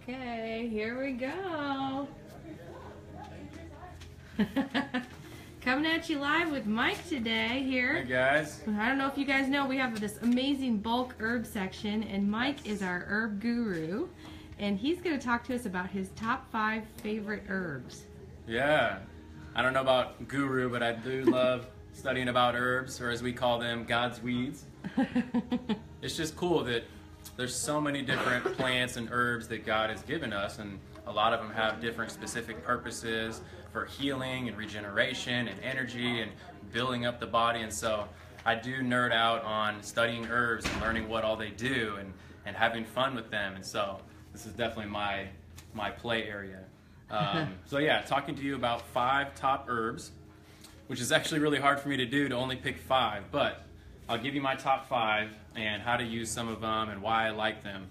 Okay, here we go. Coming at you live with Mike today here. Hey guys. I don't know if you guys know, we have this amazing bulk herb section, and Mike is our herb guru, and he's going to talk to us about his top 5 favorite herbs. Yeah, I don't know about guru, but I do love studying about herbs, or as we call them, God's weeds. It's just cool that there's so many different plants and herbs that God has given us, and a lot of them have different specific purposes for healing and regeneration and energy and building up the body. And so I do nerd out on studying herbs and learning what all they do and having fun with them. And so this is definitely my play area. So yeah, talking to you about 5 top herbs, which is actually really hard for me to do, to only pick 5, but I'll give you my top 5 and how to use some of them and why I like them.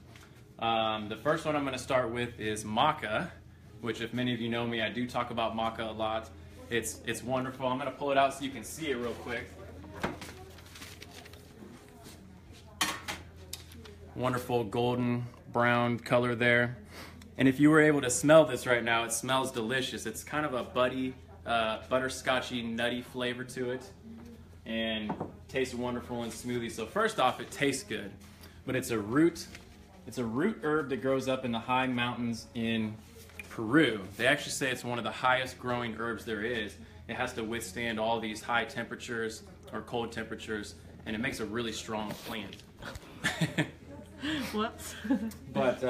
The first one I'm going to start with is Maca, which, if many of you know me, I do talk about Maca a lot. It's wonderful. I'm going to pull it out so you can see it real quick. Wonderful golden brown color there. And if you were able to smell this right now, it smells delicious. It's kind of a buddy, butterscotchy, nutty flavor to it, and tastes wonderful in smoothies. So first off, it tastes good, but it's a root herb that grows up in the high mountains in Peru. They actually say it's one of the highest growing herbs there is. It has to withstand all these high temperatures or cold temperatures, and it makes a really strong plant. Whoops. But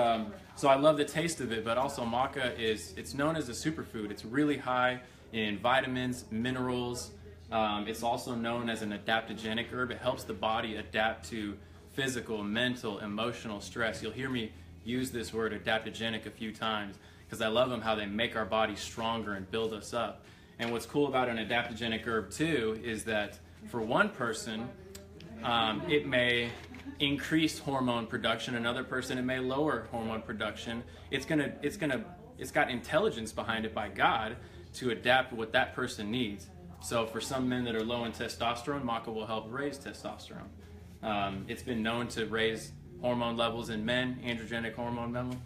so I love the taste of it, but also maca it's known as a superfood. It's really high in vitamins, minerals. It's also known as an adaptogenic herb. It helps the body adapt to physical, mental, emotional stress. You'll hear me use this word adaptogenic a few times because I love them, how they make our body stronger and build us up. And what's cool about an adaptogenic herb too is that for one person, it may increase hormone production. Another person, it may lower hormone production. It's got intelligence behind it by God to adapt what that person needs. So for some men that are low in testosterone, maca will help raise testosterone. It's been known to raise hormone levels in men, androgenic hormone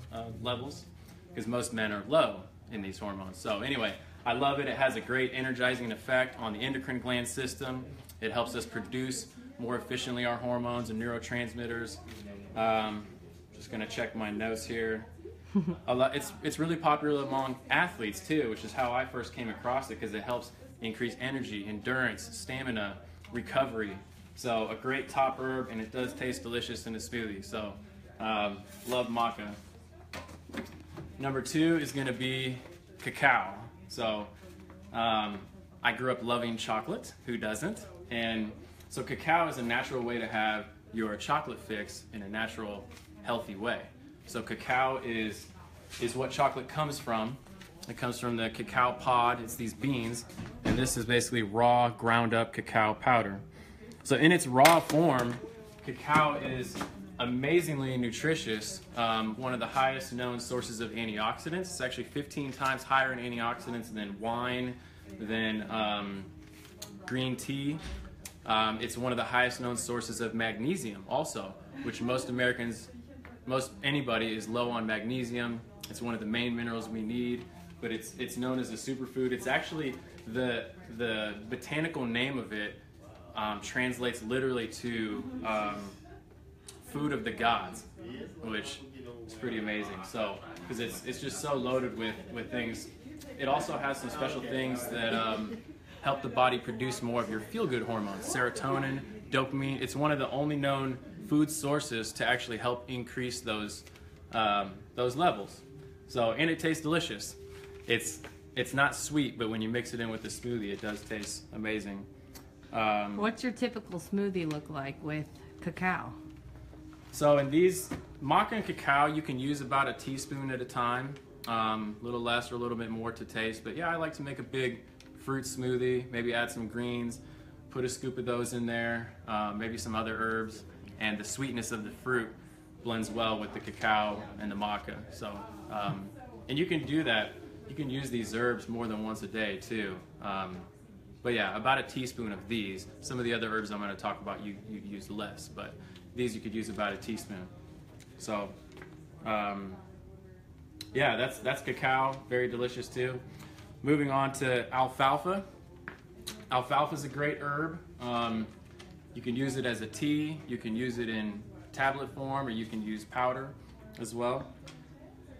levels, because most men are low in these hormones. So anyway, I love it. It has a great energizing effect on the endocrine gland system. It helps us produce more efficiently our hormones and neurotransmitters. Just going to check my notes here. It's really popular among athletes too, which is how I first came across it, because it helps increase energy, endurance, stamina, recovery. So a great top herb, and it does taste delicious in a smoothie. So love maca. Number 2 is going to be cacao. So I grew up loving chocolate. Who doesn't? And so cacao is a natural way to have your chocolate fix in a natural, healthy way. So cacao is what chocolate comes from. It comes from the cacao pod. It's these beans, and this is basically raw, ground up cacao powder. So in its raw form, cacao is amazingly nutritious, one of the highest known sources of antioxidants. It's actually 15 times higher in antioxidants than wine, than green tea. It's one of the highest known sources of magnesium also, which most anybody is low on magnesium. It's one of the main minerals we need, but it's known as a superfood. It's actually the botanical name of it translates literally to food of the gods, which is pretty amazing. So, because it's just so loaded with things. It also has some special things that help the body produce more of your feel-good hormones, serotonin, dopamine. It's one of the only known food sources to actually help increase those levels. So, and it tastes delicious. It's not sweet, but when you mix it in with the smoothie, it does taste amazing. What's your typical smoothie look like with cacao? So in these, maca and cacao, you can use about a teaspoon at a time, a little less or a little bit more to taste. But yeah, I like to make a big fruit smoothie, maybe add some greens, put a scoop of those in there, maybe some other herbs, and the sweetness of the fruit blends well with the cacao and the maca. So, and you can do that. You can use these herbs more than once a day too. But yeah, about a teaspoon of these. Some of the other herbs I'm going to talk about you use less, but these you could use about a teaspoon. So Yeah, that's cacao, very delicious too. Moving on to alfalfa. Alfalfa is a great herb. You can use it as a tea, you can use it in tablet form, or you can use powder as well.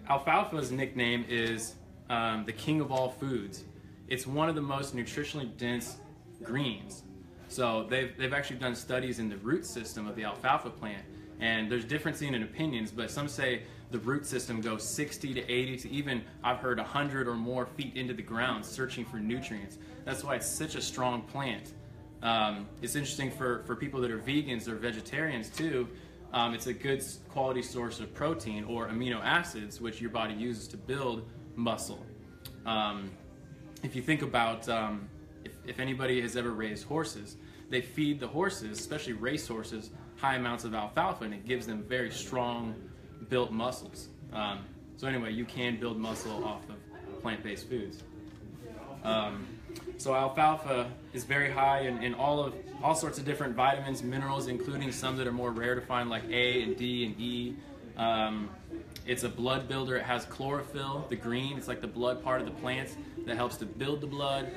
Alfalfa's nickname is the king of all foods. It's one of the most nutritionally dense greens. So they've actually done studies in the root system of the alfalfa plant, and there's differencing in opinions, but some say the root system goes 60 to 80 to even, I've heard, 100 or more feet into the ground searching for nutrients. That's why it's such a strong plant. It's interesting for people that are vegans or vegetarians too. It's a good quality source of protein or amino acids, which your body uses to build muscle. If you think about if anybody has ever raised horses, they feed the horses, especially race horses, high amounts of alfalfa, and it gives them very strong built muscles. So anyway, you can build muscle off of plant-based foods. So alfalfa is very high in all sorts of different vitamins, minerals, including some that are more rare to find, like A and D and E. It's a blood builder. It has chlorophyll, the green. It's like the blood part of the plant that helps to build the blood,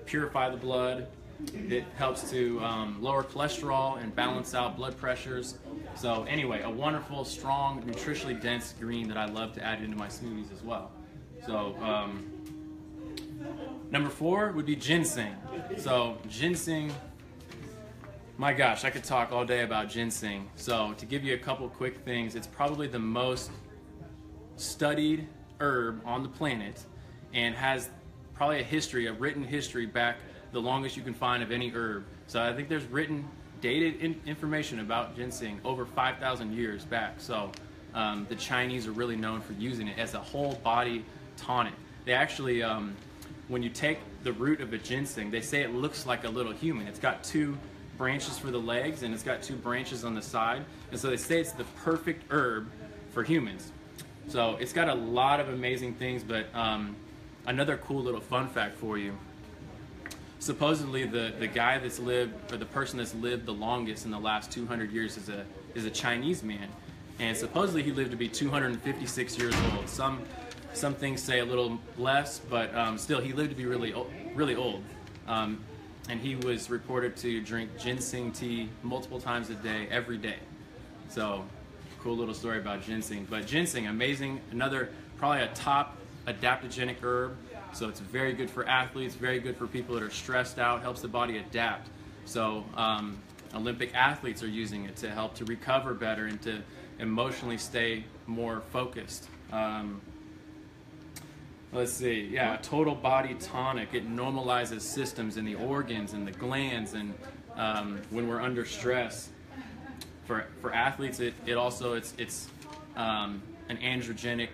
purify the blood. It helps to lower cholesterol and balance out blood pressures. So anyway, a wonderful, strong, nutritionally dense green that I love to add into my smoothies as well. So number 4 would be ginseng. So ginseng, my gosh, I could talk all day about ginseng. So to give you a couple quick things, it's probably the most studied herb on the planet and has probably a written history back the longest you can find of any herb. So I think there's written, dated information about ginseng over 5,000 years back. So the Chinese are really known for using it as a whole body tonic. They actually, when you take the root of a ginseng, they say it looks like a little human. It's got 2 branches for the legs and it's got 2 branches on the side. And so they say it's the perfect herb for humans. So it's got a lot of amazing things, but another cool little fun fact for you. Supposedly the guy that's lived, or the person that's lived the longest in the last 200 years is a Chinese man. And supposedly he lived to be 256 years old. Some things say a little less, but still he lived to be really old. And he was reported to drink ginseng tea multiple times a day, every day. So cool little story about ginseng. But ginseng, amazing, probably a top adaptogenic herb. So it's very good for athletes, very good for people that are stressed out, helps the body adapt. So Olympic athletes are using it to help to recover better and to emotionally stay more focused. Let's see, yeah, total body tonic. It normalizes systems in the organs and the glands, and when we're under stress. For athletes, it's an androgenic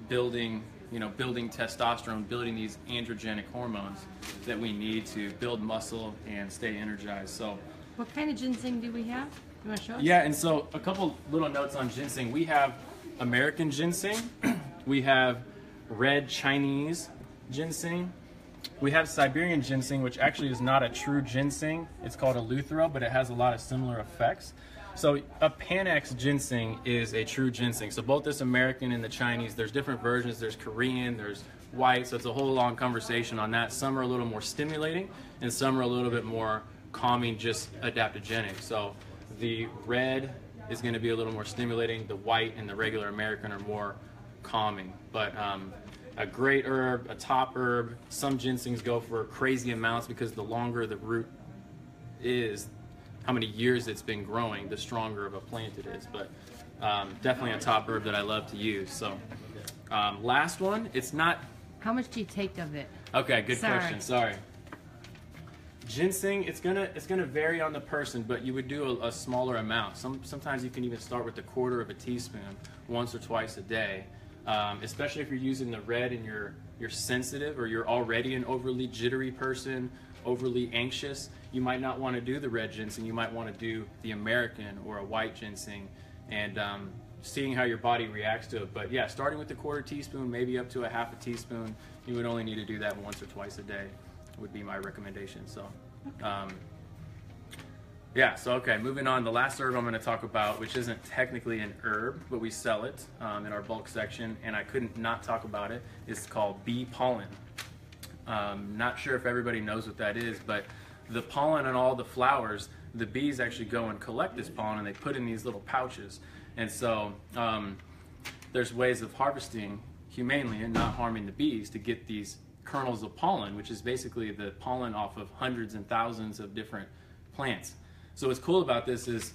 building testosterone, building these androgenic hormones that we need to build muscle and stay energized. So, what kind of ginseng do we have? You want to show us? Yeah, and so a couple little notes on ginseng. We have American ginseng. We have red Chinese ginseng. We have Siberian ginseng, which actually is not a true ginseng. It's called eleuthero, but it has a lot of similar effects. So a Panax ginseng is a true ginseng. So both this American and the Chinese, there's different versions. There's Korean, there's white, so it's a whole long conversation on that. Some are a little more stimulating, and some are a little bit more calming, just adaptogenic. So the red is going to be a little more stimulating. The white and the regular American are more calming. But a great herb, a top herb. Some ginsengs go for crazy amounts because the longer the root is, how many years it's been growing, the stronger of a plant it is. But definitely a top herb that I love to use. So last one, it's not... How much do you take of it? Okay, good question, sorry. Ginseng, it's gonna vary on the person, but you would do a smaller amount. Sometimes you can even start with 1/4 of a teaspoon once or twice a day. Especially if you're using the red and you're sensitive, or you're already an overly jittery person, overly anxious, you might not want to do the red ginseng. You might want to do the American or a white ginseng, and seeing how your body reacts to it. But yeah, starting with 1/4 teaspoon, maybe up to 1/2 teaspoon. You would only need to do that once or twice a day would be my recommendation. So Yeah, so okay, moving on. The last herb I'm going to talk about, which isn't technically an herb, but we sell it in our bulk section, and I couldn't not talk about it, is called bee pollen. Not sure if everybody knows what that is, but the pollen on all the flowers, the bees actually go and collect this pollen and they put in these little pouches. And so there's ways of harvesting humanely and not harming the bees to get these kernels of pollen, which is basically the pollen off of hundreds and thousands of different plants. So what's cool about this is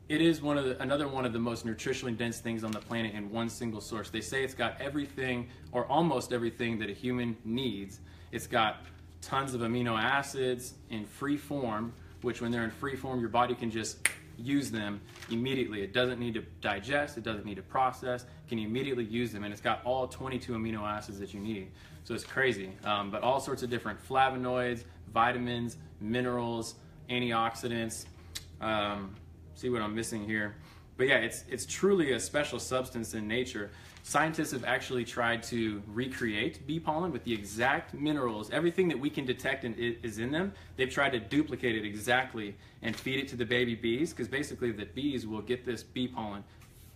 it is another one of the most nutritionally dense things on the planet in one single source. They say it's got everything, or almost everything, that a human needs. It's got tons of amino acids in free form, which when they're in free form, your body can just use them immediately. It doesn't need to digest, it doesn't need to process, it can immediately use them, and it's got all 22 amino acids that you need. So it's crazy, but all sorts of different flavonoids, vitamins, minerals, antioxidants. See what I'm missing here. But yeah, it's truly a special substance in nature. Scientists have actually tried to recreate bee pollen with the exact minerals, everything that we can detect is in them. They've tried to duplicate it exactly and feed it to the baby bees, because basically the bees will get this bee pollen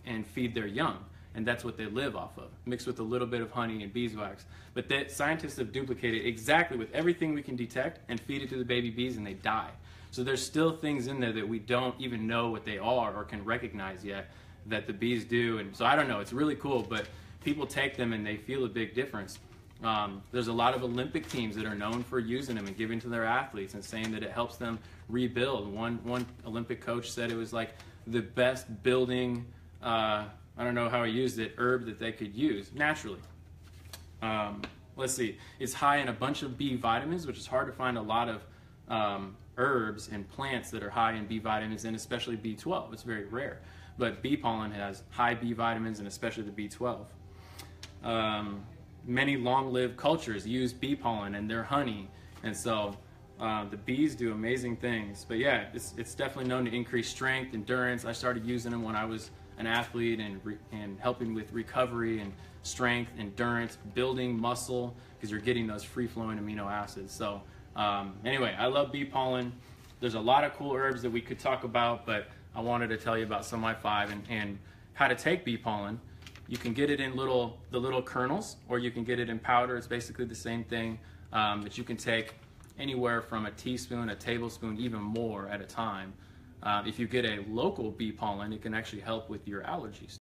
and feed their young, and that's what they live off of, mixed with a little bit of honey and beeswax. But scientists have duplicated exactly with everything we can detect and feed it to the baby bees, and they die. So there's still things in there that we don't even know what they are or can recognize yet that the bees do. And so I don't know, it's really cool, but people take them and they feel a big difference. There's a lot of Olympic teams that are known for using them and giving to their athletes and saying that it helps them rebuild. One Olympic coach said it was like the best building, I don't know how he used it, herb that they could use naturally. Let's see, it's high in a bunch of B vitamins, which is hard to find a lot of herbs and plants that are high in B vitamins, and especially B12. It's very rare. But bee pollen has high B vitamins, and especially the B12. Many long-lived cultures use bee pollen in their honey, and so the bees do amazing things. But yeah, it's definitely known to increase strength, endurance. I started using them when I was an athlete and helping with recovery and strength, endurance, building muscle, because you're getting those free-flowing amino acids. So anyway, I love bee pollen. There's a lot of cool herbs that we could talk about, but I wanted to tell you about some of my 5 and how to take bee pollen. You can get it in the little kernels, or you can get it in powder. It's basically the same thing, that you can take anywhere from a teaspoon, a tablespoon, even more at a time. If you get a local bee pollen, it can actually help with your allergies.